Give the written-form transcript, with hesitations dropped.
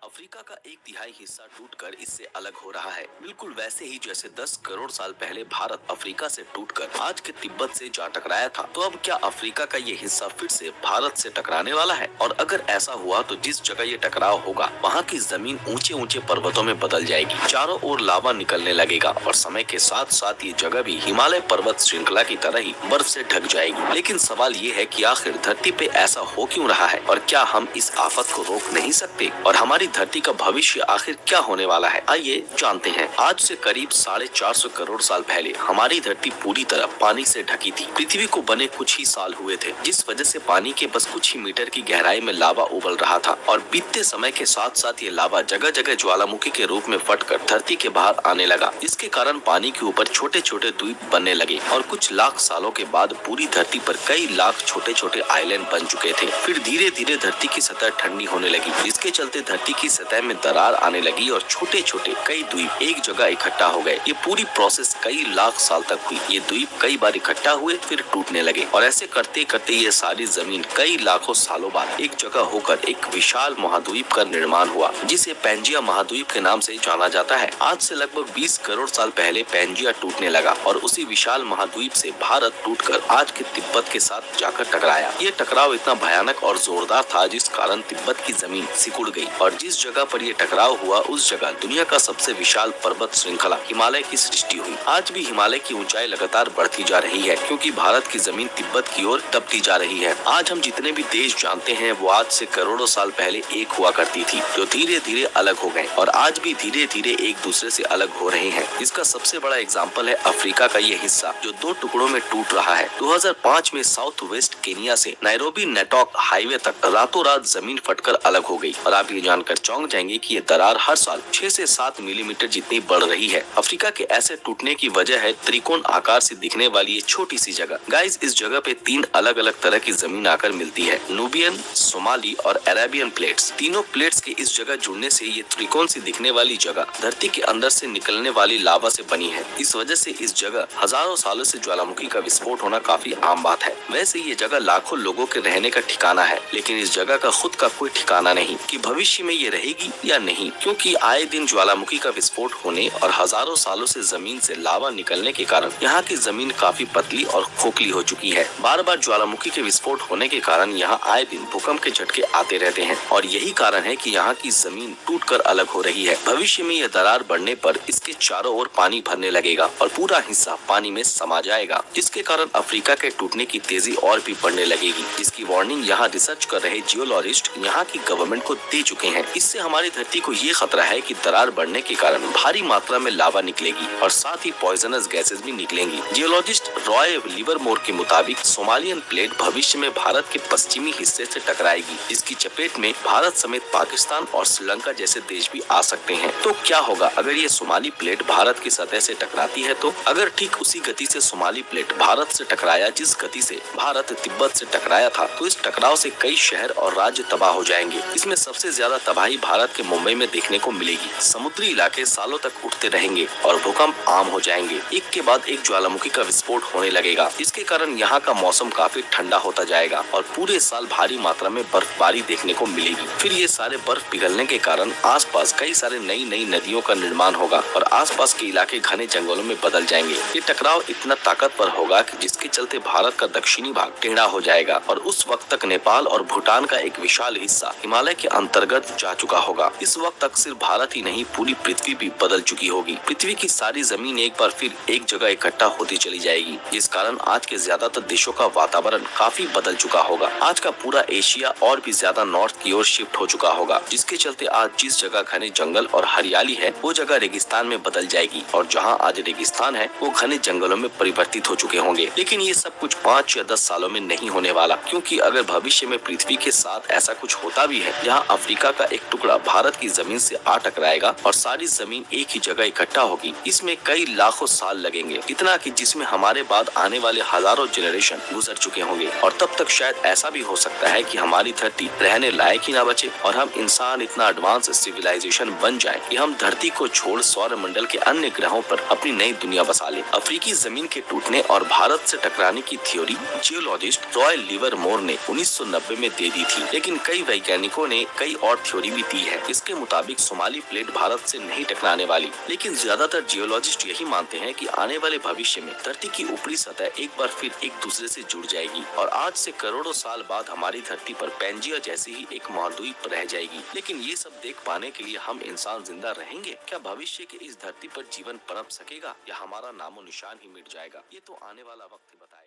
Africa का एक तिहाई हिस्सा टूटकर इससे अलग हो रहा है, बिल्कुल वैसे ही जैसे 10 करोड़ साल पहले भारत अफ्रीका से टूटकर आज के तिब्बत से जा टकराया था। तो अब क्या अफ्रीका का ये हिस्सा फिर से भारत से टकराने वाला है? और अगर ऐसा हुआ तो जिस जगह ये टकराव होगा वहाँ की जमीन ऊंचे ऊंचे पर्वतों में बदल जाएगी, चारों ओर लावा निकलने लगेगा और समय के साथ साथ ये जगह भी हिमालय पर्वत श्रृंखला की तरह ही बर्फ से ढक जाएगी। लेकिन सवाल ये है कि आखिर धरती पे ऐसा हो क्यों रहा है और क्या हम इस आफत को रोक नहीं सकते? और हमारी धरती का भविष्य आखिर क्या होने वाला है, आइए जानते हैं। आज से करीब 450 करोड़ साल पहले हमारी धरती पूरी तरह पानी से ढकी थी। पृथ्वी को बने कुछ ही साल हुए थे, जिस वजह से पानी के बस कुछ ही मीटर की गहराई में लावा उबल रहा था और बीतते समय के साथ साथ ये लावा जगह जगह ज्वालामुखी के रूप में फटकर धरती के बाहर आने लगा। इसके कारण पानी के ऊपर छोटे छोटे द्वीप बनने लगे और कुछ लाख सालों के बाद पूरी धरती पर कई लाख छोटे छोटे आइलैंड बन चुके थे। फिर धीरे धीरे धरती की सतह ठंडी होने लगी, जिसके चलते धरती की सतह में दरार आने लगी और छोटे छोटे कई द्वीप एक जगह इकट्ठा हो गए। ये पूरी प्रोसेस कई लाख साल तक हुई। ये द्वीप कई बार इकट्ठा हुए फिर टूटने लगे और ऐसे करते करते ये सारी जमीन कई लाखों सालों बाद एक जगह होकर एक विशाल महाद्वीप का निर्माण हुआ, जिसे पैंजिया महाद्वीप के नाम से जाना जाता है। आज से लगभग 20 करोड़ साल पहले पैंजिया टूटने लगा और उसी विशाल महाद्वीप से भारत टूटकर आज के तिब्बत के साथ जाकर टकराया। ये टकराव इतना भयानक और जोरदार था जिस कारण तिब्बत की जमीन सिकुड़ गई और जिस जगह पर ये टकराव हुआ उस जगह दुनिया का सबसे विशाल पर्वत श्रृंखला हिमालय की सृष्टि हुई। आज भी हिमालय की ऊंचाई लगातार बढ़ती जा रही है, क्योंकि भारत की जमीन तिब्बत की ओर दबती जा रही है। आज हम जितने भी देश जानते हैं वो आज से करोड़ों साल पहले एक हुआ करती थी, जो धीरे धीरे अलग हो गए और आज भी धीरे धीरे एक दूसरे से अलग हो रहे हैं। इसका सबसे बड़ा एग्जाम्पल है अफ्रीका का ये हिस्सा, जो 2 टुकड़ों में टूट रहा है। 2005 में साउथ वेस्ट केनिया से नैरोबी नेटॉक हाईवे तक रातों रात जमीन फटकर अलग हो गई और आप ये जानकर चौंक जाएंगे कि ये दरार हर साल 6 से 7 मिलीमीटर जितनी बढ़ रही है। अफ्रीका के ऐसे टूटने की वजह है त्रिकोण आकार से दिखने वाली ये छोटी सी जगह। गाइस, इस जगह पे 3 अलग अलग तरह की जमीन आकर मिलती है, नूबियन, सोमाली और अरेबियन प्लेट्स। तीनों प्लेट्स के इस जगह जुड़ने से ये त्रिकोण सी दिखने वाली जगह धरती के अंदर से निकलने वाली लावा से बनी है। इस वजह से इस जगह हजारों सालों से ज्वालामुखी का विस्फोट होना काफी आम बात है। वैसे ये जगह लाखों लोगों के रहने का ठिकाना है, लेकिन इस जगह का खुद का कोई ठिकाना नहीं कि भविष्य में ये रहेगी या नहीं, क्योंकि आए दिन ज्वालामुखी का विस्फोट होने और हजारों सालों से जमीन से लावा निकलने के कारण यहाँ की जमीन काफी पतली और खोखली हो चुकी है। बार बार ज्वालामुखी के विस्फोट होने के कारण यहाँ आए दिन भूकंप के झटके आते रहते हैं और यही कारण है कि यहाँ की जमीन टूटकर अलग हो रही है। भविष्य में यह दरार बढ़ने पर इसके चारों ओर पानी भरने लगेगा और पूरा हिस्सा पानी में समा जाएगा, जिसके कारण अफ्रीका के टूटने की तेजी और भी बढ़ने लगेगी, जिसकी वार्निंग यहाँ रिसर्च कर रहे जियोलॉजिस्ट यहाँ की गवर्नमेंट को दे चुके हैं। इससे हमारी धरती को ये खतरा है कि दरार बढ़ने के कारण भारी मात्रा में लावा निकलेगी और साथ ही पॉइजनस गैसेस भी निकलेंगी। जियोलॉजिस्ट रॉय लिवरमोर के मुताबिक सोमालियन प्लेट भविष्य में भारत के पश्चिमी हिस्से से टकराएगी, जिसकी चपेट में भारत समेत पाकिस्तान और श्रीलंका जैसे देश भी आ सकते हैं। तो क्या होगा अगर ये सोमाली प्लेट भारत की सतह से टकराती है? तो अगर ठीक उसी गति से सोमाली प्लेट भारत से टकराया जिस गति से भारत तिब्बत से टकराया था, तो इस टकराव से कई शहर और राज्य तबाह हो जाएंगे। इसमें सबसे ज्यादा तबाही भारत के मुंबई में देखने को मिलेगी। समुद्री इलाके सालों तक उठते रहेंगे और भूकंप आम हो जाएंगे। एक के बाद एक ज्वालामुखी का विस्फोट होने लगेगा। इसके कारण यहाँ का मौसम काफी ठंडा होता जाएगा और पूरे साल भारी मात्रा में बर्फबारी देखने को मिलेगी। फिर ये सारे बर्फ पिघलने के कारण आसपास कई सारे नई नई नदियों का निर्माण होगा और आसपास के इलाके घने जंगलों में बदल जाएंगे। ये टकराव इतना ताकतवर होगा कि जिसके चलते भारत का दक्षिणी भाग टेढ़ा हो जाएगा और उस वक्त तक नेपाल और भूटान का एक विशाल हिस्सा हिमालय के अंतर्गत जा चुका होगा। इस वक्त तक सिर्फ भारत ही नहीं पूरी पृथ्वी भी बदल चुकी होगी। पृथ्वी की सारी जमीन एक बार फिर एक जगह इकट्ठा होती चली जाएगी, जिस कारण आज के ज्यादातर देशों का वातावरण काफी बदल चुका होगा। आज का पूरा एशिया और भी ज्यादा नॉर्थ की ओर शिफ्ट हो चुका होगा, जिसके चलते आज जिस जगह घने जंगल और हरियाली है वो जगह रेगिस्तान में बदल जाएगी और जहाँ आज रेगिस्तान है वो घने जंगलों में परिवर्तित हो चुके होंगे। लेकिन ये सब कुछ 5 या 10 सालों में नहीं होने वाला, क्योंकि अगर भविष्य में पृथ्वी के साथ ऐसा कुछ होता भी है जहाँ अफ्रीका का एक टुकड़ा भारत की जमीन से आ टकराएगा और सारी जमीन एक ही जगह इकट्ठा होगी, इसमें कई लाखों साल लगेंगे, इतना कि जिसमें हमारे बाद आने वाले हजारों जनरेशन गुजर चुके होंगे। और तब तक शायद ऐसा भी हो सकता है कि हमारी धरती रहने लायक ही ना बचे और हम इंसान इतना एडवांस सिविलाइजेशन बन जाए कि हम धरती को छोड़ सौर मंडल के अन्य ग्रहों पर अपनी नई दुनिया बसा ले। अफ्रीकी जमीन के टूटने और भारत से टकराने की थ्योरी जियोलॉजिस्ट रॉय लिवरमोर ने 1990 में दे दी थी, लेकिन कई वैज्ञानिकों ने कई और थ्योरी जानकारी भी दी है। इसके मुताबिक सोमाली प्लेट भारत से नहीं टकराने वाली, लेकिन ज्यादातर जियोलॉजिस्ट यही मानते हैं कि आने वाले भविष्य में धरती की ऊपरी सतह एक बार फिर एक दूसरे से जुड़ जाएगी और आज से करोड़ों साल बाद हमारी धरती पर पैंजिया जैसी ही एक महाद्वीप रह जाएगी। लेकिन ये सब देख पाने के लिए हम इंसान जिंदा रहेंगे क्या? भविष्य के इस धरती पर जीवन पनप सकेगा या हमारा नामो निशान ही मिट जाएगा? ये तो आने वाला वक्त ही बताएगा।